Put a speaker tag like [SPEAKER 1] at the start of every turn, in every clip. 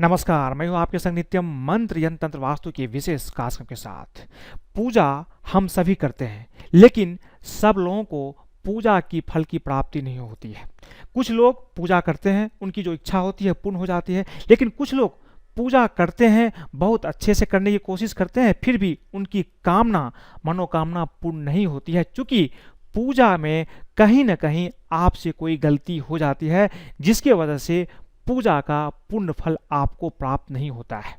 [SPEAKER 1] नमस्कार, मैं हूं आपके संग नित्यम मंत्र यंत्र तंत्र वास्तु के विशेष कार्यक्रम के साथ। पूजा हम सभी करते हैं, लेकिन सब लोगों को पूजा की फल की प्राप्ति नहीं होती है। कुछ लोग पूजा करते हैं, उनकी जो इच्छा होती है पूर्ण हो जाती है, लेकिन कुछ लोग पूजा करते हैं, बहुत अच्छे से करने की कोशिश करते हैं, फिर भी उनकी मनोकामना पूर्ण नहीं होती है, क्योंकि पूजा में कहीं न कहीं आपसे कोई गलती हो जाती है, जिसकी वजह से पूजा का पूर्ण फल आपको प्राप्त नहीं होता है।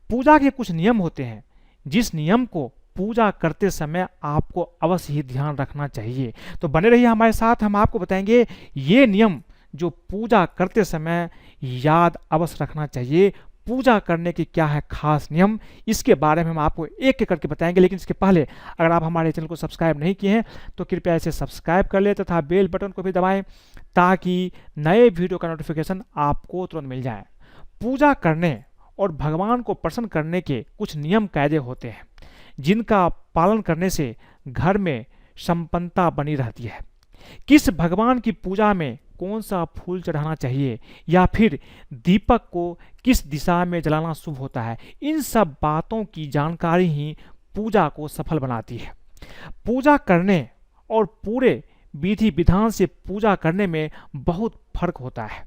[SPEAKER 1] पूजा के कुछ नियम होते हैं, जिस नियम को पूजा करते समय आपको अवश्य ही ध्यान रखना चाहिए। तो बने रहिए हमारे साथ, हम आपको बताएंगे ये नियम जो पूजा करते समय याद अवश्य रखना चाहिए। पूजा करने के क्या है खास नियम, इसके बारे में हम आपको एक एक करके बताएंगे। लेकिन इसके पहले अगर आप हमारे चैनल को सब्सक्राइब नहीं किए हैं तो कृपया इसे सब्सक्राइब कर ले तथा बेल बटन को भी दबाएं, ताकि नए वीडियो का नोटिफिकेशन आपको तुरंत मिल जाए। पूजा करने और भगवान को प्रसन्न करने के कुछ नियम कायदे होते हैं, जिनका पालन करने से घर में संपन्नता बनी रहती है। किस भगवान की पूजा में कौन सा फूल चढ़ाना चाहिए, या फिर दीपक को किस दिशा में जलाना शुभ होता है, इन सब बातों की जानकारी ही पूजा को सफल बनाती है। पूजा करने और पूरे विधि विधान से पूजा करने में बहुत फर्क होता है।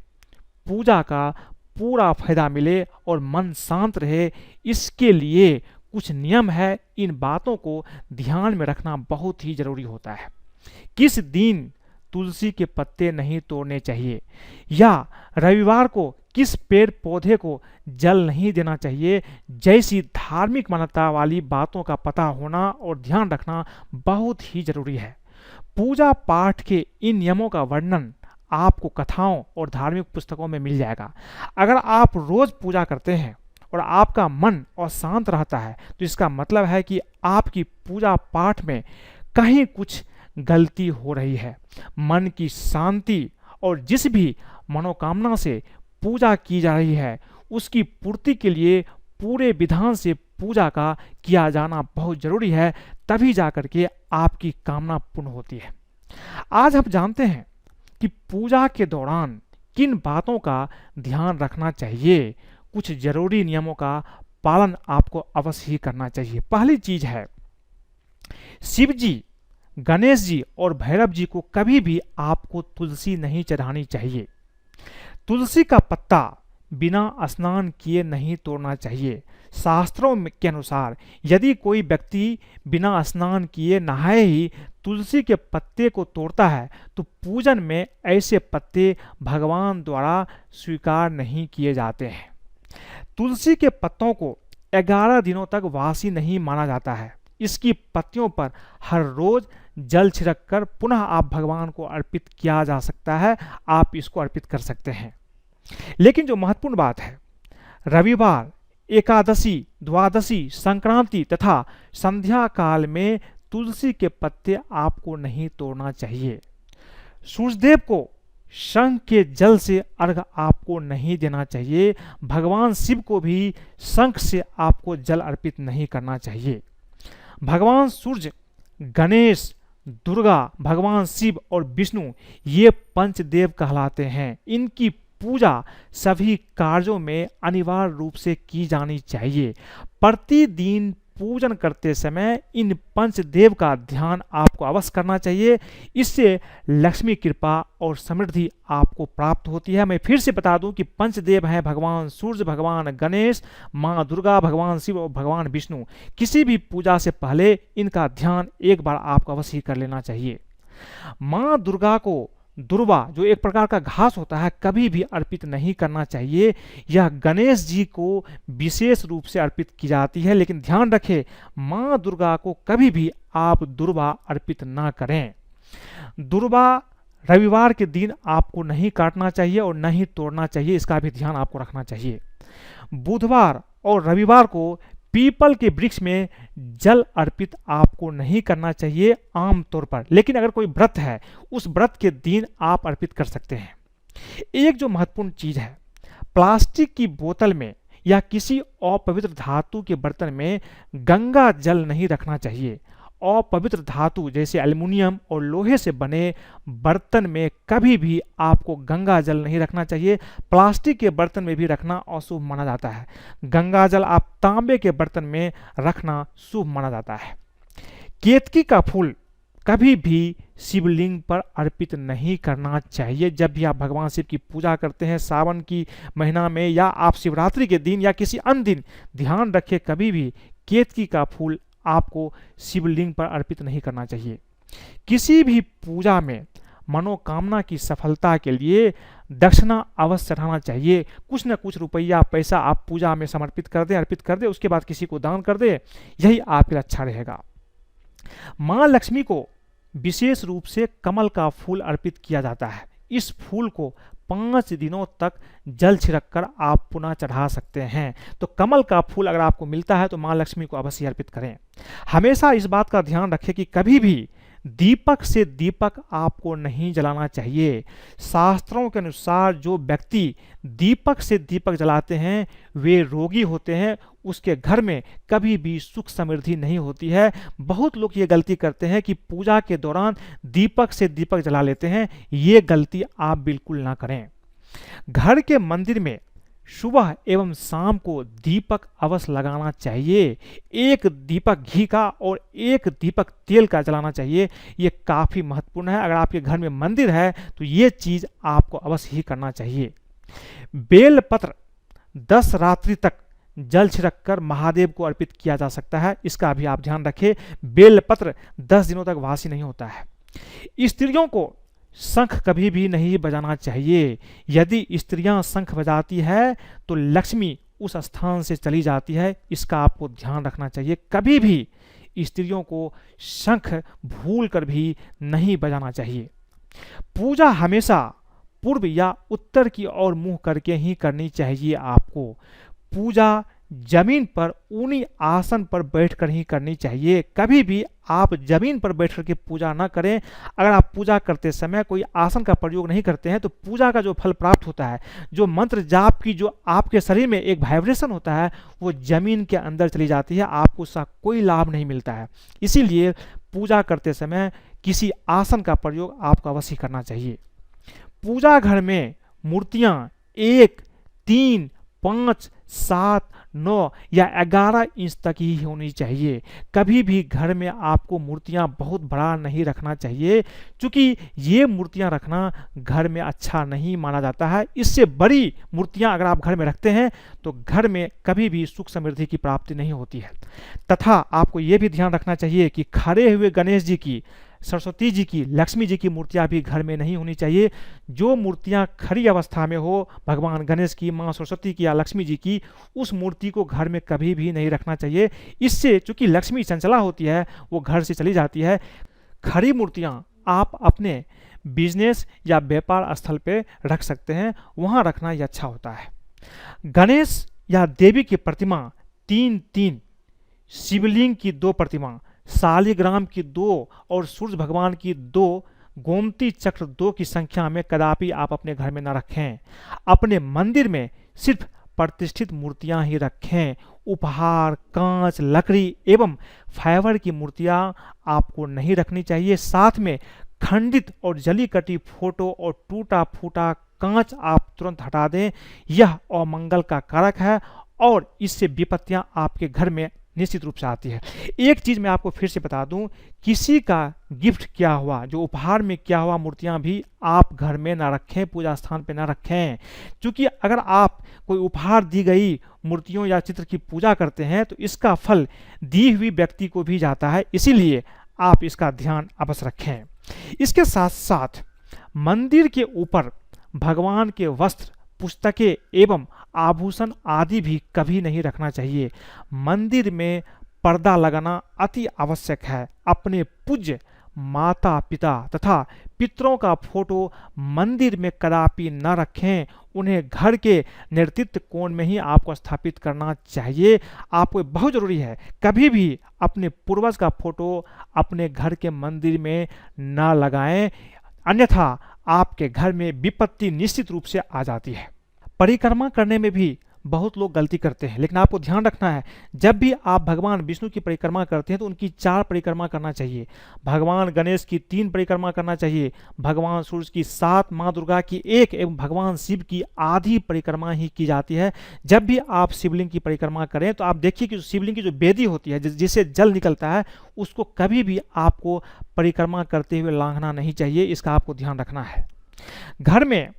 [SPEAKER 1] पूजा का पूरा फायदा मिले और मन शांत रहे, इसके लिए कुछ नियम है। इन बातों को ध्यान में रखना बहुत ही जरूरी होता है। किस दिन तुलसी के पत्ते नहीं तोड़ने चाहिए, या रविवार को किस पेड़ पौधे को जल नहीं देना चाहिए, जैसी धार्मिक मान्यता वाली बातों का पता होना और ध्यान रखना बहुत ही जरूरी है। पूजा पाठ के इन नियमों का वर्णन आपको कथाओं और धार्मिक पुस्तकों में मिल जाएगा। अगर आप रोज पूजा करते हैं और आपका मन अशांत रहता है, तो इसका मतलब है कि आपकी पूजा पाठ में कहीं कुछ गलती हो रही है। मन की शांति और जिस भी मनोकामना से पूजा की जा रही है, उसकी पूर्ति के लिए पूरे विधान से पूजा का किया जाना बहुत जरूरी है, तभी जाकर के आपकी कामना पूर्ण होती है। आज हम जानते हैं कि पूजा के दौरान किन बातों का ध्यान रखना चाहिए। कुछ जरूरी नियमों का पालन आपको अवश्य ही करना चाहिए। पहली चीज है, शिव जी, गणेश जी और भैरव जी को कभी भी आपको तुलसी नहीं चढ़ानी चाहिए। तुलसी का पत्ता बिना स्नान किए नहीं तोड़ना चाहिए। शास्त्रों के अनुसार यदि कोई व्यक्ति बिना स्नान किए नहाए ही तुलसी के पत्ते को तोड़ता है, तो पूजन में ऐसे पत्ते भगवान द्वारा स्वीकार नहीं किए जाते हैं। तुलसी के पत्तों को 11 दिनों तक वासी नहीं माना जाता है। इसकी पत्तियों पर हर रोज जल छिड़क कर पुनः आप भगवान को अर्पित किया जा सकता है, आप इसको अर्पित कर सकते हैं। लेकिन जो महत्वपूर्ण बात है, रविवार, एकादशी, द्वादशी, संक्रांति तथा संध्या काल में तुलसी के पत्ते आपको नहीं तोड़ना चाहिए। सूर्यदेव को शंख के जल से अर्घ आपको नहीं देना चाहिए। भगवान शिव को भी शंख से आपको जल अर्पित नहीं करना चाहिए। भगवान सूर्य, गणेश, दुर्गा, भगवान शिव और विष्णु ये पंचदेव कहलाते हैं। इनकी पूजा सभी कार्यों में अनिवार्य रूप से की जानी चाहिए। प्रतिदिन पूजन करते समय इन पंचदेव का ध्यान आपको अवश्य करना चाहिए। इससे लक्ष्मी कृपा और समृद्धि आपको प्राप्त होती है। मैं फिर से बता दूं कि पंचदेव हैं भगवान सूर्य, भगवान गणेश, माँ दुर्गा, भगवान शिव और भगवान विष्णु। किसी भी पूजा से पहले इनका ध्यान एक बार आपको अवश्य कर लेना चाहिए। माँ दुर्गा को दुर्वा, जो एक प्रकार का घास होता है, कभी भी अर्पित नहीं करना चाहिए। यह गणेश जी को विशेष रूप से अर्पित की जाती है, लेकिन ध्यान रखें, माँ दुर्गा को कभी भी आप दुर्वा अर्पित ना करें। दुर्वा रविवार के दिन आपको नहीं काटना चाहिए और नहीं तोड़ना चाहिए, इसका भी ध्यान आपको रखना चाहिए। बुधवार और रविवार को पीपल के वृक्ष में जल अर्पित आपको नहीं करना चाहिए आमतौर पर, लेकिन अगर कोई व्रत है, उस व्रत के दिन आप अर्पित कर सकते हैं। एक जो महत्वपूर्ण चीज है, प्लास्टिक की बोतल में या किसी अपवित्र धातु के बर्तन में गंगा जल नहीं रखना चाहिए अपवित्र धातु जैसे एल्युमिनियम और लोहे से बने बर्तन में कभी भी आपको गंगा जल नहीं रखना चाहिए। प्लास्टिक के बर्तन में भी रखना अशुभ माना जाता है। गंगा जल आप तांबे के बर्तन में रखना शुभ माना जाता है। केतकी का फूल कभी भी शिवलिंग पर अर्पित नहीं करना चाहिए। जब भी आप भगवान शिव की पूजा करते हैं सावन की महीना में या आप शिवरात्रि के दिन या किसी अन्य दिन, ध्यान रखें कभी भी केतकी का फूल आपको शिवलिंग पर अर्पित नहीं करना चाहिए। किसी भी पूजा में मनोकामना की सफलता के लिए दक्षिणा अवश्य चढ़ाना चाहिए। कुछ न कुछ रुपया पैसा आप पूजा में समर्पित कर दें, अर्पित कर दें, उसके बाद किसी को दान कर दें, यही आपके लिए अच्छा रहेगा। माँ लक्ष्मी को विशेष रूप से कमल का फूल अर्पित किया जाता है। इस फूल को 5 दिनों तक जल छिड़क कर आप पुनः चढ़ा सकते हैं। तो कमल का फूल अगर आपको मिलता है तो माँ लक्ष्मी को अवश्य अर्पित करें। हमेशा इस बात का ध्यान रखें कि कभी भी दीपक से दीपक आपको नहीं जलाना चाहिए। शास्त्रों के अनुसार जो व्यक्ति दीपक से दीपक जलाते हैं वे रोगी होते हैं, उसके घर में कभी भी सुख समृद्धि नहीं होती है। बहुत लोग ये गलती करते हैं कि पूजा के दौरान दीपक से दीपक जला लेते हैं, ये गलती आप बिल्कुल ना करें। घर के मंदिर में सुबह एवं शाम को दीपक अवश्य लगाना चाहिए। एक दीपक घी का और एक दीपक तेल का जलाना चाहिए। ये काफ़ी महत्वपूर्ण है। अगर आपके घर में मंदिर है तो ये चीज़ आपको अवश्य ही करना चाहिए। बेलपत्र 10 रात्रि तक जल छिड़क कर महादेव को अर्पित किया जा सकता है, इसका भी आप ध्यान रखें। बेलपत्र 10 दिनों तक वासी नहीं होता है। स्त्रियों को शंख कभी भी नहीं बजाना चाहिए। यदि स्त्रियां शंख बजाती है तो लक्ष्मी उस स्थान से चली जाती है, इसका आपको ध्यान रखना चाहिए। कभी भी स्त्रियों को शंख भूल कर भी नहीं बजाना चाहिए। पूजा हमेशा पूर्व या उत्तर की ओर मुंह करके ही करनी चाहिए। आपको पूजा जमीन पर ऊनी आसन पर बैठकर ही करनी चाहिए। कभी भी आप जमीन पर बैठ करके पूजा ना करें। अगर आप पूजा करते समय कोई आसन का प्रयोग नहीं करते हैं तो पूजा का जो फल प्राप्त होता है, जो मंत्र जाप की जो आपके शरीर में एक वाइब्रेशन होता है, वो जमीन के अंदर चली जाती है, आपको उसका कोई लाभ नहीं मिलता है। इसीलिए पूजा करते समय किसी आसन का प्रयोग आपको अवश्य करना चाहिए। पूजा घर में मूर्तियां 1, 3, 5, 7, 9 या 11 इंच तक ही होनी चाहिए। कभी भी घर में आपको मूर्तियां बहुत बड़ा नहीं रखना चाहिए, क्योंकि ये मूर्तियां रखना घर में अच्छा नहीं माना जाता है। इससे बड़ी मूर्तियां अगर आप घर में रखते हैं तो घर में कभी भी सुख समृद्धि की प्राप्ति नहीं होती है। तथा आपको ये भी ध्यान रखना चाहिए कि खड़े हुए गणेश जी की, सरस्वती जी की, लक्ष्मी जी की मूर्तियां भी घर में नहीं होनी चाहिए। जो मूर्तियां खड़ी अवस्था में हो, भगवान गणेश की, माँ सरस्वती की या लक्ष्मी जी की, उस मूर्ति को घर में कभी भी नहीं रखना चाहिए। इससे चूंकि लक्ष्मी चंचला होती है, वो घर से चली जाती है। खड़ी मूर्तियां आप अपने बिजनेस या व्यापार स्थल पे रख सकते हैं, वहां रखना ये अच्छा होता है। गणेश या देवी की प्रतिमा 3-3, शिवलिंग की 2 प्रतिमा, शालिग्राम की 2 और सूर्य भगवान की 2, गोमती चक्र 2 की संख्या में कदापि आप अपने घर में न रखें। अपने मंदिर में सिर्फ प्रतिष्ठित मूर्तियां ही रखें। उपहार, कांच, लकड़ी एवं फाइबर की मूर्तियां आपको नहीं रखनी चाहिए। साथ में खंडित और जली कटी फोटो और टूटा फूटा कांच आप तुरंत हटा दें। यह अमंगल का कारक है और इससे विपत्तियां आपके घर में निश्चित रूप से आती है। एक चीज मैं आपको फिर से बता दूं, किसी का गिफ्ट किया हुआ, जो उपहार में किया हुआ मूर्तियां भी आप घर में ना रखें, पूजा स्थान पे ना रखें। क्योंकि अगर आप कोई उपहार दी गई मूर्तियों या चित्र की पूजा करते हैं तो इसका फल दी हुई व्यक्ति को भी जाता है, इसीलिए आप इसका ध्यान अवश्य रखें। इसके साथ साथ मंदिर के ऊपर भगवान के वस्त्र, पुस्तकें एवं आभूषण आदि भी कभी नहीं रखना चाहिए। मंदिर में पर्दा लगाना अति आवश्यक है। अपने पूज्य माता पिता तथा पितरों का फोटो मंदिर में कदापि न रखें। उन्हें घर के नेतृत्व कोण में ही आपको स्थापित करना चाहिए। आपको बहुत जरूरी है, कभी भी अपने पूर्वज का फोटो अपने घर के मंदिर में न लगाएं, अन्यथा आपके घर में विपत्ति निश्चित रूप से आ जाती है। परिक्रमा करने में भी बहुत लोग गलती करते हैं, लेकिन आपको ध्यान रखना है जब भी आप भगवान विष्णु की परिक्रमा करते हैं तो उनकी 4 परिक्रमा करना चाहिए, भगवान गणेश की 3 परिक्रमा करना चाहिए, भगवान सूर्य की 7, माँ दुर्गा की 1 एवं भगवान शिव की आधी परिक्रमा ही की जाती है। जब भी आप शिवलिंग की परिक्रमा करें तो आप देखिए कि शिवलिंग की जो बेदी होती है जिससे जल निकलता है उसको कभी भी आपको परिक्रमा करते हुए लांघना नहीं चाहिए, इसका आपको ध्यान रखना है। घर में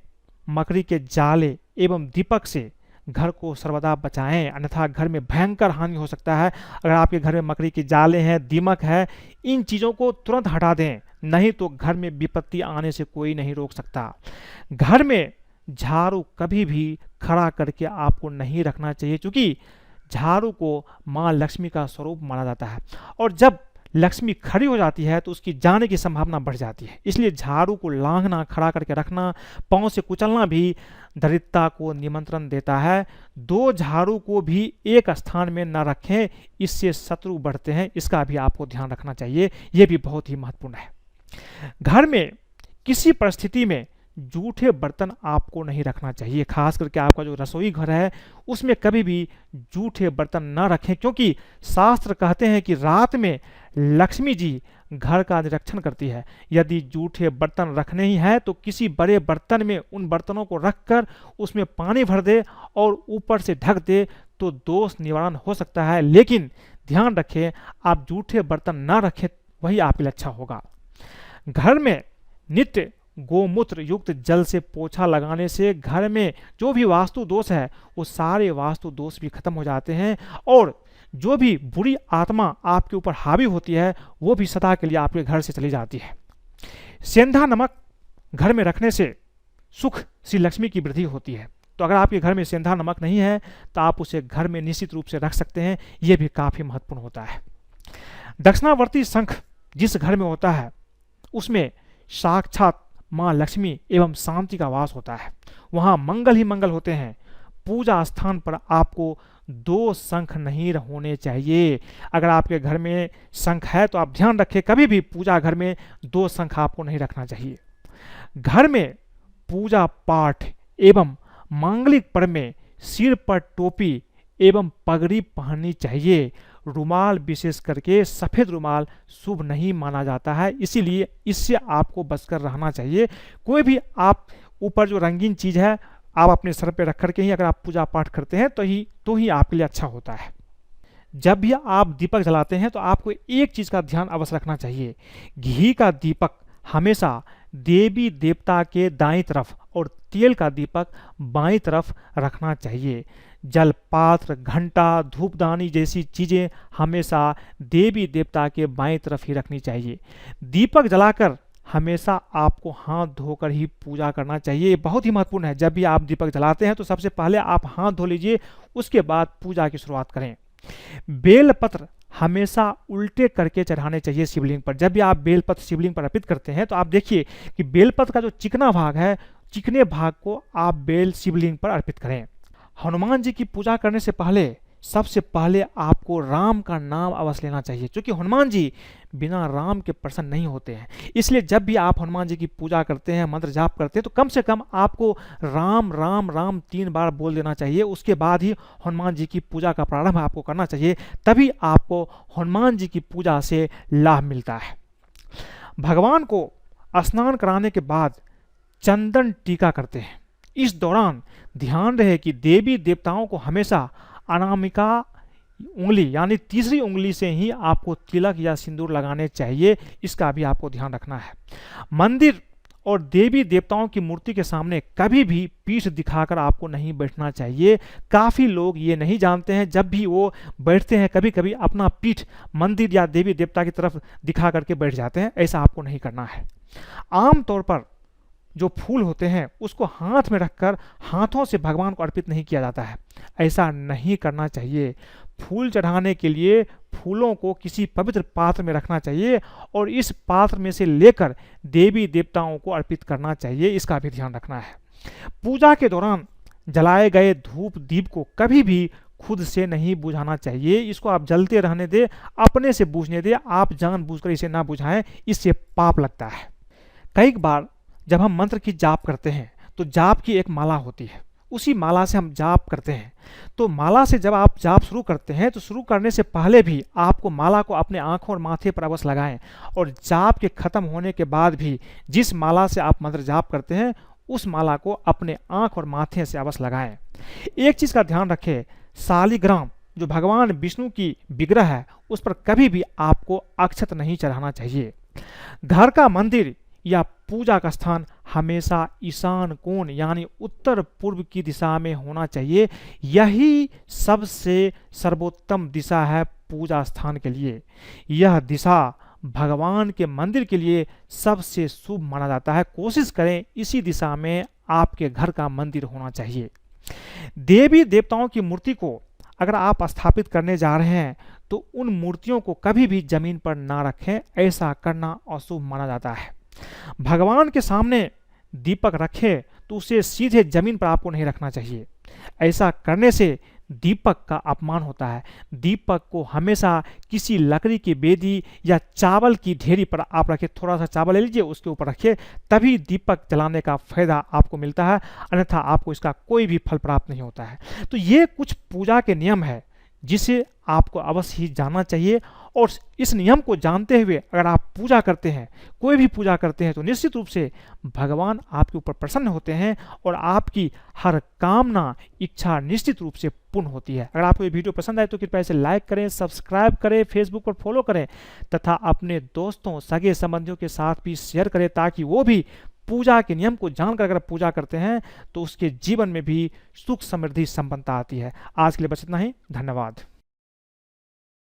[SPEAKER 1] मकड़ी के जाले एवं दीपक से घर को सर्वदा बचाएं, अन्यथा घर में भयंकर हानि हो सकता है। अगर आपके घर में मकड़ी के जाले हैं, दीमक है, इन चीज़ों को तुरंत हटा दें, नहीं तो घर में विपत्ति आने से कोई नहीं रोक सकता। घर में झाड़ू कभी भी खड़ा करके आपको नहीं रखना चाहिए, क्योंकि झाड़ू को माँ लक्ष्मी का स्वरूप माना जाता है और जब लक्ष्मी खड़ी हो जाती है तो उसकी जाने की संभावना बढ़ जाती है। इसलिए झाड़ू को लांघना, खड़ा करके रखना, पांव से कुचलना भी दरिद्रता को निमंत्रण देता है। 2 झाड़ू को भी एक स्थान में न रखें, इससे शत्रु बढ़ते हैं, इसका भी आपको ध्यान रखना चाहिए, यह भी बहुत ही महत्वपूर्ण है। घर में किसी परिस्थिति में जूठे बर्तन आपको नहीं रखना चाहिए, खास करके आपका जो रसोई घर है उसमें कभी भी जूठे बर्तन न रखें, क्योंकि शास्त्र कहते हैं कि रात में लक्ष्मी जी घर का निरीक्षण करती है। यदि जूठे बर्तन रखने ही हैं तो किसी बड़े बर्तन में उन बर्तनों को रखकर उसमें पानी भर दे और ऊपर से ढक दे तो दोष निवारण हो सकता है, लेकिन ध्यान रखें आप जूठे बर्तन न रखें, वही आपके लिए अच्छा होगा। घर में नित्य गोमूत्र युक्त जल से पोछा लगाने से घर में जो भी वास्तु दोष है वो सारे वास्तु दोष भी खत्म हो जाते हैं और जो भी बुरी आत्मा आपके ऊपर हावी होती है वो भी सदा के लिए आपके घर से चली जाती है। सेंधा नमक घर में रखने से सुख श्री लक्ष्मी की वृद्धि होती है, तो अगर आपके घर में सेंधा नमक नहीं है तो आप उसे घर में निश्चित रूप से रख सकते हैं, यह भी काफ़ी महत्वपूर्ण होता है। दक्षिणावर्ती शंख जिस घर में होता है उसमें साक्षात माँ लक्ष्मी एवं शांति का वास होता है, वहाँ मंगल ही मंगल होते हैं। पूजा स्थान पर आपको 2 शंख नहीं होने चाहिए। अगर आपके घर में शंख है तो आप ध्यान रखें कभी भी पूजा घर में 2 शंख आपको नहीं रखना चाहिए। घर में पूजा पाठ एवं मांगलिक पर्व में सिर पर टोपी एवं पगड़ी पहननी चाहिए। रुमाल विशेष करके सफ़ेद रुमाल शुभ नहीं माना जाता है, इसीलिए इससे आपको बचकर रहना चाहिए। कोई भी आप ऊपर जो रंगीन चीज़ है आप अपने सर पे रख करके ही अगर आप पूजा पाठ करते हैं तो ही आपके लिए अच्छा होता है। जब भी आप दीपक जलाते हैं तो आपको एक चीज़ का ध्यान अवश्य रखना चाहिए, घी का दीपक हमेशा देवी देवता के दाईं तरफ और तेल का दीपक बाईं तरफ रखना चाहिए। जल पात्र, घंटा, धूपदानी जैसी चीज़ें हमेशा देवी देवता के बाईं तरफ ही रखनी चाहिए। दीपक जलाकर हमेशा आपको हाथ धोकर ही पूजा करना चाहिए, ये बहुत ही महत्वपूर्ण है। जब भी आप दीपक जलाते हैं तो सबसे पहले आप हाथ धो लीजिए, उसके बाद पूजा की शुरुआत करें। बेलपत्र हमेशा उल्टे करके चढ़ाने चाहिए शिवलिंग पर। जब भी आप बेलपत्र शिवलिंग पर अर्पित करते हैं तो आप देखिए कि बेलपत्र का जो चिकना भाग है, चिकने भाग को आप बेल शिवलिंग पर अर्पित करें। हनुमान जी की पूजा करने से पहले सबसे पहले आपको राम का नाम अवश्य लेना चाहिए, क्योंकि हनुमान जी बिना राम के प्रसन्न नहीं होते हैं। इसलिए जब भी आप हनुमान जी की पूजा करते हैं, मंत्र जाप करते हैं, तो कम से कम आपको राम राम राम 3 बार बोल देना चाहिए। उसके बाद ही हनुमान जी की पूजा का प्रारंभ आपको करना चाहिए, तभी आपको हनुमान जी की पूजा से लाभ मिलता है। भगवान को स्नान कराने के बाद चंदन टीका करते हैं। इस दौरान ध्यान रहे कि देवी देवताओं को हमेशा अनामिका उंगली यानी तीसरी उंगली से ही आपको तिलक या सिंदूर लगाने चाहिए, इसका भी आपको ध्यान रखना है। मंदिर और देवी देवताओं की मूर्ति के सामने कभी भी पीठ दिखाकर आपको नहीं बैठना चाहिए। काफ़ी लोग ये नहीं जानते हैं, जब भी वो बैठते हैं कभी कभी अपना पीठ मंदिर या देवी देवता की तरफ दिखा करके बैठ जाते हैं, ऐसा आपको नहीं करना है। आमतौर पर जो फूल होते हैं उसको हाथ में रखकर हाथों से भगवान को अर्पित नहीं किया जाता है, ऐसा नहीं करना चाहिए। फूल चढ़ाने के लिए फूलों को किसी पवित्र पात्र में रखना चाहिए और इस पात्र में से लेकर देवी देवताओं को अर्पित करना चाहिए, इसका भी ध्यान रखना है। पूजा के दौरान जलाए गए धूप दीप को कभी भी खुद से नहीं बुझाना चाहिए, इसको आप जलते रहने दें, अपने से बुझने दें, आप जानबूझकर इसे ना बुझाएं, इससे पाप लगता है। कई बार जब हम मंत्र की जाप करते हैं तो जाप की एक माला होती है, उसी माला से हम जाप करते हैं। तो माला से जब आप जाप शुरू करते हैं तो शुरू करने से पहले भी आपको माला को अपने आँखों और माथे पर अवश्य लगाएं, और जाप के खत्म होने के बाद भी जिस माला से आप मंत्र जाप करते हैं उस माला को अपने आँख और माथे से अवश्य लगाएं। एक चीज़ का ध्यान रखें, शालिग्राम जो भगवान विष्णु की विग्रह है उस पर कभी भी आपको अक्षत नहीं चढ़ाना चाहिए। घर का मंदिर या पूजा का स्थान हमेशा ईशान कोण यानी उत्तर पूर्व की दिशा में होना चाहिए। यही सबसे सर्वोत्तम दिशा है पूजा स्थान के लिए। यह दिशा भगवान के मंदिर के लिए सबसे शुभ माना जाता है। कोशिश करें इसी दिशा में आपके घर का मंदिर होना चाहिए। देवी देवताओं की मूर्ति को अगर आप स्थापित करने जा रहे हैं तो उन मूर्तियों को कभी भी जमीन पर ना रखें, ऐसा करना अशुभ माना जाता है। भगवान के सामने दीपक रखें तो उसे सीधे जमीन पर आपको नहीं रखना चाहिए, ऐसा करने से दीपक का अपमान होता है। दीपक को हमेशा किसी लकड़ी की बेदी या चावल की ढेरी पर आप रखें, थोड़ा सा चावल ले लीजिए उसके ऊपर रखिए, तभी दीपक जलाने का फायदा आपको मिलता है, अन्यथा आपको इसका कोई भी फल प्राप्त नहीं होता है। तो ये कुछ पूजा के नियम है जिसे आपको अवश्य ही जानना चाहिए, और इस नियम को जानते हुए अगर आप पूजा करते हैं, कोई भी पूजा करते हैं, तो निश्चित रूप से भगवान आपके ऊपर प्रसन्न होते हैं और आपकी हर कामना इच्छा निश्चित रूप से पूर्ण होती है। अगर आपको ये वीडियो पसंद आए तो कृपया इसे लाइक करें, सब्सक्राइब करें, फेसबुक पर फॉलो करें तथा अपने दोस्तों सगे संबंधियों के साथ भी शेयर करें, ताकि वो भी पूजा के नियम को जानकर अगर पूजा करते हैं तो उसके जीवन में भी सुख समृद्धि संपन्नता आती है। आज के लिए बस इतना ही, धन्यवाद।